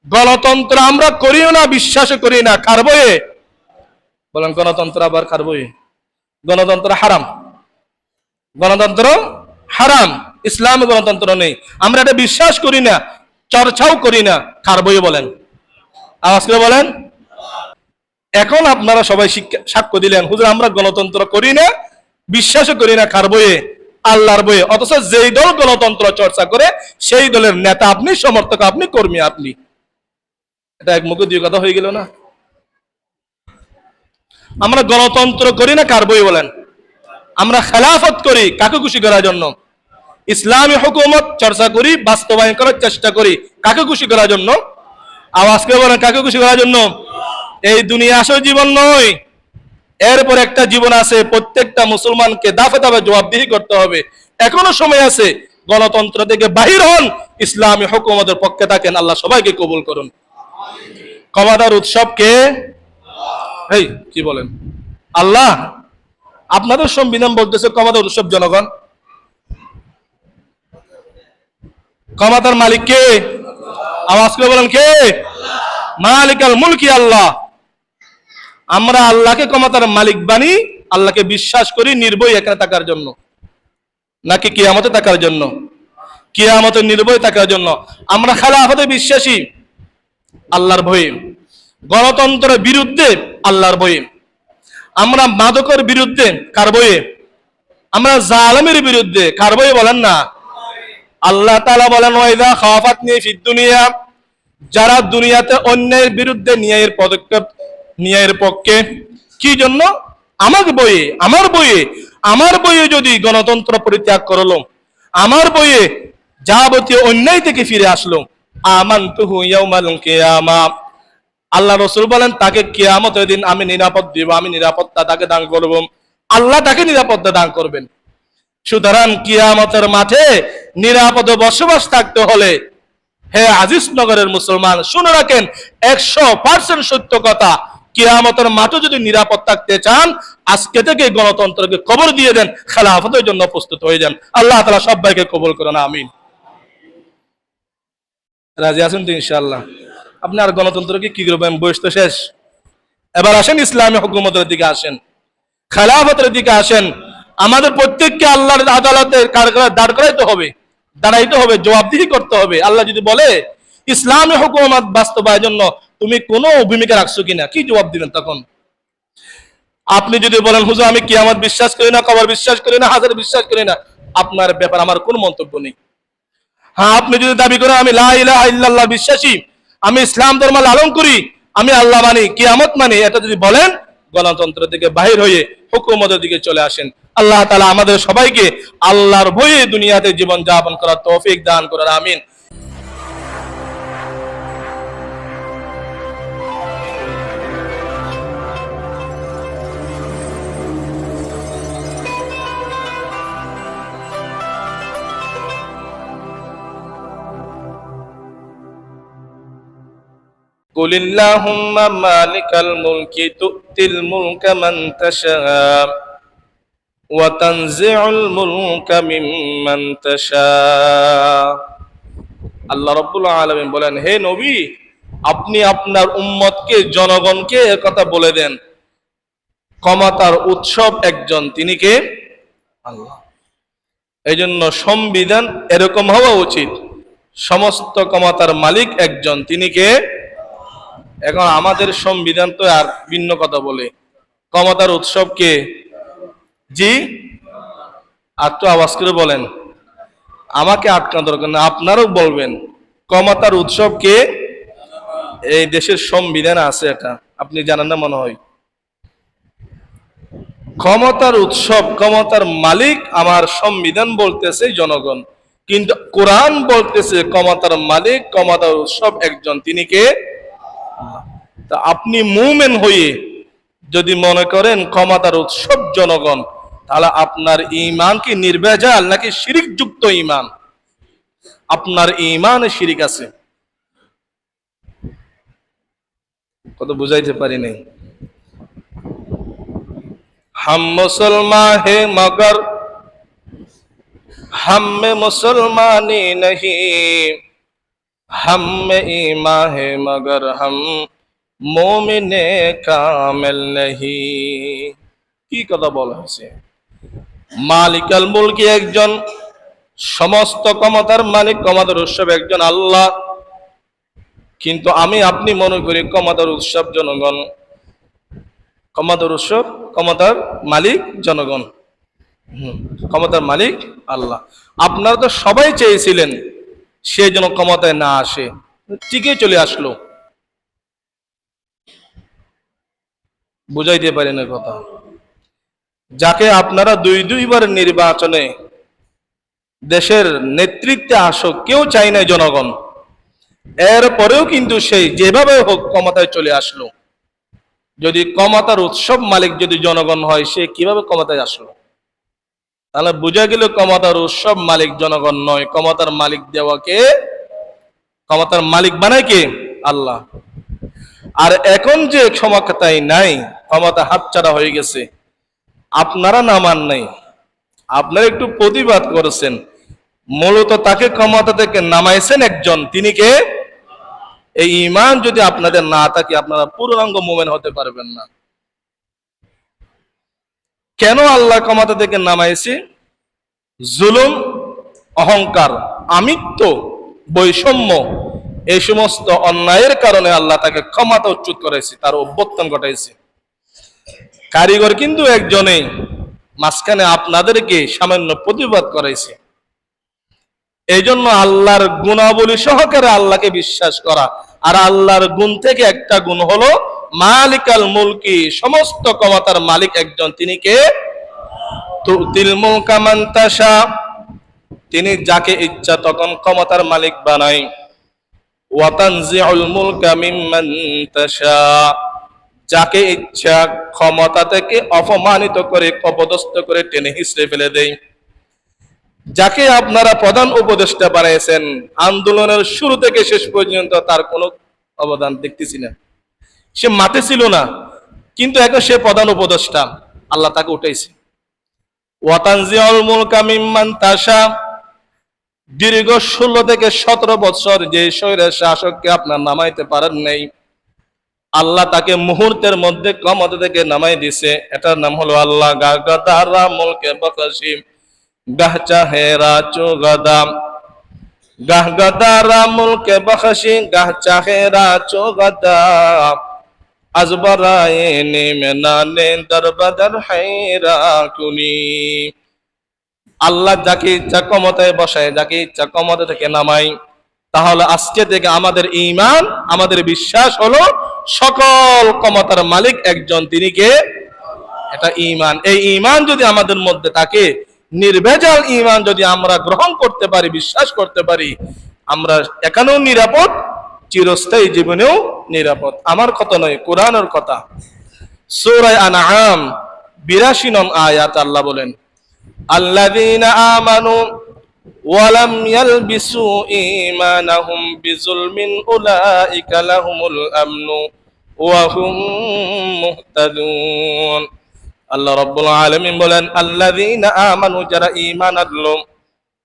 গণতন্ত্র আমরা করিও না, বিশ্বাসও করি না। কার বইয়ে বলেন? গণতন্ত্র আবার কার বইয়ে? গণতন্ত্র হারাম, গণতন্ত্র হারাম। ইসলামে গণতন্ত্র নেই, আমরা এটা বিশ্বাস করি না, চর্চাও করি না। কার বইয়ে বলেন? আওয়াজ করে বলেন। এখন আপনারা সবাই সাক্ষ্য দিলেন, হুজুর আমরা গণতন্ত্র করি না, বিশ্বাসও করি না। কার বইয়ে? আল্লাহর বইয়ে। অথচ যেই দল গণতন্ত্র চর্চা করে সেই দলের নেতা আপনি, সমর্থক আপনি, কর্মী আপনি। এটা এক মুখে দুই কথা হয়ে গেল না? আমরা গণতন্ত্র করি না, কার বই বলেন? আমরা খেলাফত করি, কাকে খুশি করার জন্য? ইসলামী হুকুমত চর্চা করি, বাস্তবায়ন করার চেষ্টা করি, কাকে খুশি করার জন্য? আওয়াজ করে বলেন, কাকে খুশি করার জন্য? এই দুনিয়া আসল জীবন নয়, এরপর একটা জীবন আছে। প্রত্যেকটা মুসলমানকে দাফে দাফে জবাবদিহি করতে হবে। এখনো সময় আছে, গণতন্ত্র থেকে বাহির হন, ইসলামী হুকুমতের পক্ষে থাকেন। আল্লাহ সবাইকে কবুল করুন। ক্ষমতার উৎসব কে? এই কি বলেন? আল্লাহ। আপনাদের সংবিধান বলতেছে ক্ষমতার উৎসব জনগণ। ক্ষমতার মালিক কে? আওয়াজ করে বলেন, কে? মালিকাল মুলকি আল্লাহ। আমরা আল্লাহকে ক্ষমতার মালিক বানি, আল্লাহকে বিশ্বাস করি নির্ভয় এখানে থাকার জন্য, নাকি কিয়ামতে থাকার জন্য? কিয়ামতে নির্ভয় থাকার জন্য। আমরা খেলাফতে বিশ্বাসী, আল্লাহর ভয়ে। গণতন্ত্রের বিরুদ্ধে, আল্লাহর ভয়ে। আমরা মাদকের বিরুদ্ধে, কার ভয়ে? আমরা জালেমের বিরুদ্ধে, কার ভয়ে বলেন না? আল্লাহ তাআলা বলেন, ওয়াইদা খাফাতনি ফিদ দুনিয়া, যারা দুনিয়াতে অন্যায়ের বিরুদ্ধে ন্যায়ের পদক্ষেপ, ন্যায়ের পক্ষে, কি জন্য? আমার বইয়ে, আমার বইয়ে, আমার বইয়ে যদি গণতন্ত্র পরিত্যাগ করলো, আমার বইয়ে যাবতীয় অন্যায় থেকে ফিরে আসলো, আমানতুহু ইয়াউমাল কিয়ামা, আল্লাহ রাসূল বলেন তাকে কিয়ামতের দিন আমি নিরাপদ দিব, আমি নিরাপত্তা তাকে দান করব, আল্লাহ তাকে নিরাপত্তা দান করবেন। সুতরাং কিয়ামতের মাঠে নিরাপদে বসবাস থাকতে হলে, হে আজিজ নগরের মুসলমান, শুনে রাখেন 100% সত্য কথা, কিয়ামতের মাঠে যদি নিরাপদ থাকতে চান, আজকে থেকে গণতন্ত্রকে কবর দিয়ে দেন, খেলাফতের জন্য প্রস্তুত হয়ে যান। আল্লাহ তাআলা সবাইকে কবুল করুন, আমিন। রাজি আছেন তো ইনশাআল্লাহ? আপনি আর গণতন্ত্রকে কি করবেন? বয়স তো শেষ। এবার আসেন ইসলামী হুকুমতের দিকে আসেন, খেলাফতের দিকে আসেন। আমাদের প্রত্যেককে আল্লাহর আদালতে দাঁড় করাইতে হবে, দাঁড়াইতে হবে, জবাবদিহি করতে হবে। আল্লাহ যদি বলে ইসলামী হুকুমত বাস্তবায়নের জন্য তুমি কোনো ভূমিকা রাখছো কিনা, কি জবাব দিবেন তখন? আপনি যদি বলেন, হুজুর আমি কিয়ামত বিশ্বাস করি না, কবর বিশ্বাস করি না, হাজার বিশ্বাস করি না, আপনার ব্যাপার আমার কোনো মন্তব্য নেই। হ্যাঁ, আপনি যদি দাবি করেন আমি লা ইলাহা ইল্লাল্লাহ বিশ্বাসী, আমি ইসলাম ধর্ম লালন করি, আমি আল্লাহ মানি, কিয়ামত মানি, এটা যদি বলেন, গণতন্ত্র থেকে বাহির হয়ে হুকুমতের দিকে চলে আসেন। আল্লাহ তাআলা আমাদের সবাইকে আল্লাহর ভয়ে দুনিয়াতে জীবন যাপন করার তৌফিক দান করেন, আমিন। কুলিল্লাহুম্মা মালিকাল মুলকি তুতিল মুলকা মান তাশা ওয়া তানজিউল মুলকা মিম্মান তাশা। আল্লাহ রাব্বুল আলামিন বলেন, হে নবী, আপনি আপনার উম্মতকে, জনগণকে কথা বলে দেন, ক্ষমতার উৎসব একজন, তিনি কে? আল্লাহ। এই জন্য সংবিধান এরকম হওয়া উচিত, সমস্ত ক্ষমতার মালিক একজন, তিনি কে? এখন আমাদের সংবিধান তো আর ভিন্ন কথা বলে, ক্ষমতার উৎসব কে? জি, আর তো আওয়াজ করে বলেন, আমাকে আটকানো দরকার না, আপনারাও বলবেন ক্ষমতার উৎসব কে? এই দেশের সংবিধান আছে, এটা আপনি জানেন না মনে হয়। ক্ষমতার উৎসব, ক্ষমতার মালিক আমার সংবিধান বলতেছে জনগণ, কিন্তু কোরআন বলতেছে ক্ষমতার মালিক, ক্ষমতার উৎসব একজন, তিনি কে? তা আপনি মুমিন হয়ে যদি মনে করেন ক্ষমতার উৎসব জনগণ, তাহলে আপনার ঈমান কি নির্ভেজাল নাকি শিরিক যুক্ত ঈমান? আপনার ঈমানে শিরিক আছে। কত বুঝাইতে পারি নাই। हम मुसलमान है मगर हम में मुसलमानी नहीं, हम में ईमान है मगर हम मोमिने कामिल नहीं। কি কথা বলা হয়েছে? মালিকাল মুলকি একজন, সমস্ত ক্ষমতার মালিক, ক্ষমতার উৎস একজন আল্লাহ। কিন্তু আমি আপনি মনে করি ক্ষমতার উৎস জনগণ, ক্ষমতার উৎস, ক্ষমতার মালিক জনগণ। ক্ষমতার মালিক আল্লাহ। আপনারা তো সবাই চেয়েছিলেন সে যেন ক্ষমতায় না আসে, ঠিকই চলে আসলো। বুঝাইতে পারি না কথা। যাকে আপনারা দুইবার নির্বাচনে দেশের নেতৃত্বে আসুক কেউ চাই নাই জনগণ, এরপরেও কিন্তু সেই যেভাবে হোক ক্ষমতায় চলে আসলো। যদি ক্ষমতার উৎসব মালিক যদি জনগণ হয়, সে কিভাবে ক্ষমতায় আসলো? তাহলে বোঝা গেল ক্ষমতার উৎসব মালিক জনগণ নয়, ক্ষমতার মালিক দেওয়াকে, ক্ষমতার মালিক বানায় কে? আল্লাহ। আর এখন যে ক্ষমতাই নাই, ক্ষমতা হাতছাড়া হয়ে গেছে, আপনারা নামান নাই, আপনারা একটু প্রতিবাদ করেছেন, মূলত তাকে ক্ষমতা থেকে নামাইছেন একজন, তিনি কে? এই ঈমান যদি আপনাদের না থাকে আপনারা পূর্ণাঙ্গ মুমিন হতে পারবেন না। কেন আল্লাহ ক্ষমতা থেকে নামাইছে? জুলুম, অহংকার, আমিত্ব, বৈষম্য, এই সমস্ত অন্যায়ের কারণে আল্লাহ তাকে ক্ষমতা উচ্যুত করেছে, তার অভ্যুত্থান ঘটাইছে। কারিগর কিন্তু একজনেই, মাঝখানে আপনাদেরকে সামান্য প্রতিবাদ করাইছে। এই জন্য আল্লাহর গুণাবলী সহকারে আল্লাহকে বিশ্বাস করা। আর আল্লাহর গুণ থেকে একটা গুণ হলো মালিকাল মুলকি, সমস্ত ক্ষমতার মালিক একজন, তিনি কে? তুতিল মুলকা মান তাশা, তিনি যাকে ইচ্ছা তখন ক্ষমতার মালিক বানায়। ওয়া তানজিউল মুলকা মিম্মান তাশা, যাকে ইচ্ছা ক্ষমতা থেকে অপমানিত করে, অপদস্থ করে টেনে হিঁচড়ে ফেলে দেয়। যাকে আপনারা প্রধান উপদেষ্টা বানিয়েছেন, আন্দোলনের শুরু থেকে শেষ পর্যন্ত তার কোনো অবদান দেখতেছি না, সে মাঠে ছিল না, কিন্তু এখন সে প্রধান উপদেষ্টা, আল্লাহ তাকে উঠাইছে। ওয়া তানজিউল মুলকা মিম্মান তাশা, দীর্ঘ 16 থেকে 17 বছর যে স্বৈরের শাসককে আপনার নামাইতে পারেন নাই, আল্লাহ তাকে মুহূর্তের মধ্যে ক্ষমতা থেকে নামাই দিছে। এটার নাম হলো আল্লাহ। গাগাদারা মুলকে বকাশিম গাহ চাহেরা চোগাদাম, গাহ গাদারা মুলকে বকাশি গাহ চাহেরা চোগাদাম, আজবরায়ে নেমেনানে দরবাদার হায়রা কুনি। আল্লাহ যাকে ইচ্ছা ক্ষমতায় বসায়, যাকে ইচ্ছা ক্ষমতা থেকে নামাই। তাহলে আজকে থেকে আমাদের ঈমান, আমাদের বিশ্বাস হলো সকল ক্ষমতার মালিক একজন, তিনি কে? এটা ঈমান। এই ঈমান যদি আমাদের মধ্যে থাকে, নির্ভেজাল ঈমান যদি আমরা গ্রহণ করতে পারি, বিশ্বাস করতে পারি, আমরা এখানেও নিরাপদ, চিরস্থায়ী জীবনেও নিরাপদ। আমার কথা নয়, কোরআনের কথা। সূরা আনআম 82 নং আয়াত আল্লাহ বলেন, আল্লাযীনা আমানু ওয়া লাম ইয়ালবিসু ঈমানাহুম বিযুলমিন উলাইকা লাহুমুল আমনু ওয়া হুম মুহতাদুন। আল্লাহ রাব্বুল আলামিন বলেন, আল্লাযীনা আমানু, যারা ঈমান আনলো,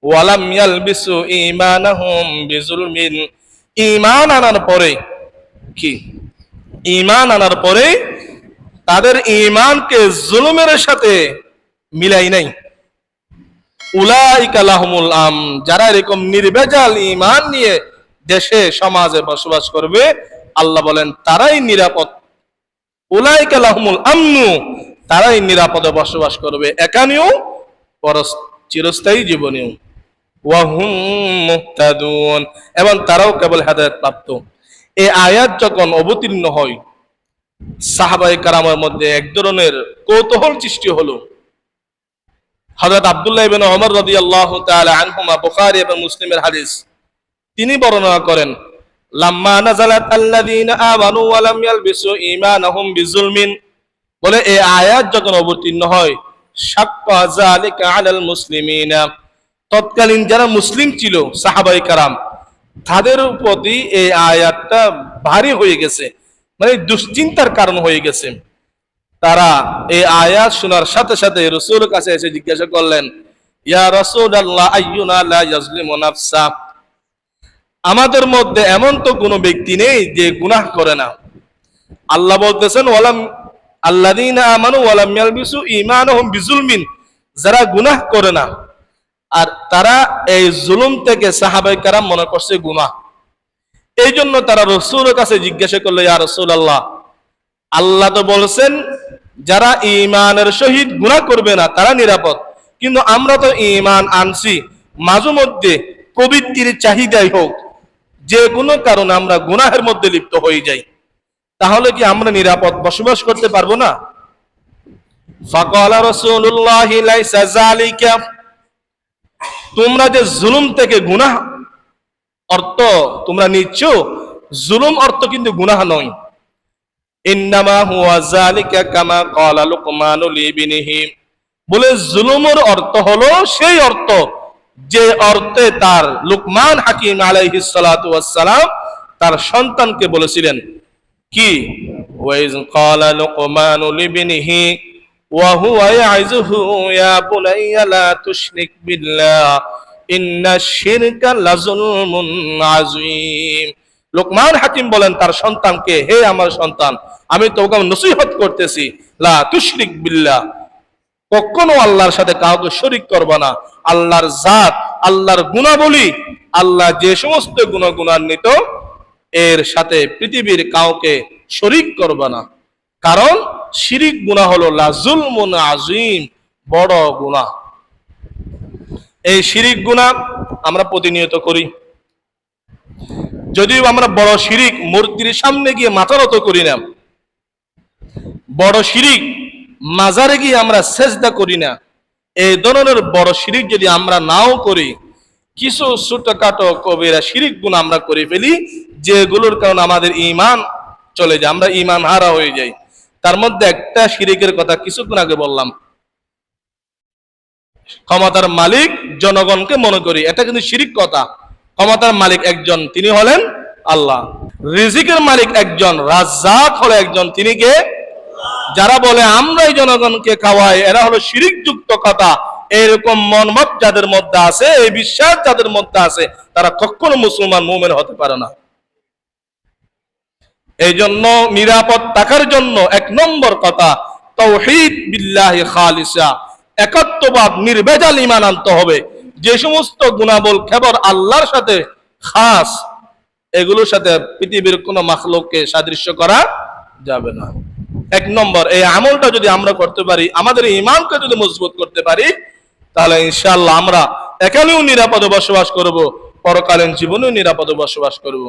ওয়া লাম ইয়ালবিসু ঈমানাহুম বিযুলমিন, ঈমান আনার পরে কি? ঈমান আনার পরে তাদের ঈমানকে জুলুমের সাথে মিলাই নাই। উলাইকা লাহুমুল আম, যারা এরকম নির্ভেজাল ঈমান নিয়ে দেশে সমাজে বসবাস করবে, আল্লাহ বলেন তারাই নিরাপদ। উলাইকা লাহুমুল আমনু, তারাই নিরাপদে বসবাস করবে, এখানেও চিরস্থায়ী জীবনেও। ওয়া হুম মুহতাদুন, এবং তারাও কেবল হেদায়েত প্রাপ্ত। এই আয়াত যখন অবতীর্ণ হয়, সাহাবায়ে কেরামের মধ্যে এক ধরনের কৌতূহল সৃষ্টি হলো। হযরত আব্দুল্লাহ ইবনে ওমর রাদিয়াল্লাহু তাআলা আনহুমা, বুখারী এবং মুসলিমের হাদিস, তিনি বর্ণনা করেন, লাম্মা নাযালাত আল্লাযীনা আমানু ওয়া লাম ইয়ালবিসু ঈমানাহুম বিযুলমিন, বলে এই আয়াত যখন অবতীর্ণ হয়, শাক্কা যালিকা আলাল মুসলিমিনা, তৎকালীন যারা মুসলিম ছিল সাহাবায়ে কেরাম, তাদের প্রতি এই আয়াতটা ভারী হয়ে গেছে, মানে দুশ্চিন্তার কারণ হয়ে গেছে। তারা এই আয়াত শোনার সাথে সাথে রাসূলের কাছে এসে জিজ্ঞাসা করলেন, ইয়া রাসূলুল্লাহ আইয়ুনা লা ইয়াজলিমু নাফসা, আমাদের মধ্যে এমন তো কোনো ব্যক্তি নেই যে গুনাহ করে না। আল্লাহ বলতেছেন ওয়ালাম আল্লাযীনা আমানু ওয়ালাম ইয়ালবিসু ঈমানাহুম বিজুলমিন, যারা গুনাহ করে না আর তারা এই জুলুম থেকে সাহাবায়ে কেরাম মনে করছে গুনাহ। এই জন্য তারা রাসূলের কাছে জিজ্ঞাসা করলো, ইয়া রাসূলুল্লাহ, আল্লাহ তো বলছেন যারা ঈমানের সহিত গুনাহ করবে না তারা নিরাপদ, কিন্তু আমরা তো ঈমান আনছি, মাঝে মধ্যে প্রবৃত্তির চাহিদাই হোক যে কোনো কারণে আমরা গুনাহের মধ্যে লিপ্ত হয়ে যাই, তাহলে কি আমরা নিরাপদ বসবাস করতে পারবো না? ফাকালা রাসূলুল্লাহি লাইসা যালিকা, তোমরা যে জুলুম থেকে গুনাহ অর্থ তোমরা নিচ্ছ, জুলুম অর্থ কিন্তু গুনাহ নয়। ইন্নামা হুয়া যালিকা কামা ক্বালা লুকমানু লিবনিহি, বলে জুলুমের অর্থ হলো সেই অর্থ যে অর্থে তার লুকমান হাকিম আলাইহিস সালাতু ওয়াস সালাম তার সন্তানকে বলেছিলেন কি, ওয়াইজ ক্বালা লুকমানু লিবনিহি ওয়া হুয়া ইয়াইযুহু ইয়া বুনাইয়া লা তুশরিক বিল্লাহ ইন্নাশ শিরকা লাযুলমুন আযীম। লোকমান হাকিম বলেন তার সন্তানকে, হে আমার সন্তান, আমি তোকে নসিহত করতেছি, লা তুশরিক বিল্লাহ, কখনো আল্লাহর সাথে কাউকে শরীক করবে না। আল্লাহর জাত, আল্লাহর গুণাবলী, আল্লাহ যে সমস্ত গুণান্বিত, এর সাথে পৃথিবীর কাউকে শরীক করবে না। কারণ শিরিক গুনাহ হলো লাযুলমুন আযীম, বড় গুনাহ। এই শিরিক গুনাহ আমরা প্রতিনিয়ত করি, যদিও আমরা বড় শিরিক মূর্তির সামনে গিয়ে মাথা নত করি না, বড় শিরিক মাজারে গিয়ে আমরা সেজদা করি না, এই ধরনের বড় শিরিক যদি আমরা নাও করি, কিছু ছোটখাটো কবিরা শিরিক গুনাহ আমরা করে ফেলি, যেগুলোর কারণে আমাদের ঈমান চলে যায়, আমরা ঈমান হারা হয়ে যাই। তার মধ্যে একটা শিরিকের কথা কিছুক্ষণ আগে বললাম, ক্ষমতার মালিক জনগণকে মনে করি, এটা কিন্তু শিরিক কথা। ক্ষমতার মালিক একজন, তিনি হলেন আল্লাহ। রিজিকের মালিক একজন, রাজ্জাক হলো একজন, তিনি কে? যারা বলে আমরাই জনগণকে খাওয়াই, এরা হলো শিরিক যুক্ত কথা। এরকম মনমত যাদের মধ্যে আছে, এই বিশ্বাস যাদের মধ্যে আছে, তারা কখনো মুসলমান মুমিন হতে পারে না। এই জন্য নিরাপদ থাকার জন্য এক নম্বর কথা তাওহীদ বিল্লাহি খালিসা, একত্ববাদ নির্ভেজাল ঈমান আনতে হবে। যে সমস্ত গুণাবল কেবল আল্লাহর সাথে খাস, এগুলোর সাথে পৃথিবীর কোনো মাখলুককে সাদৃশ্য করা যাবে না। এক নম্বর, এই আমলটা যদি আমরা করতে পারি, আমাদের ঈমানকে যদি মজবুত করতে পারি, তাহলে ইনশাআল্লাহ আমরা একালেও নিরাপদে বসবাস করব, পরকালীন জীবনেও নিরাপদে বসবাস করব।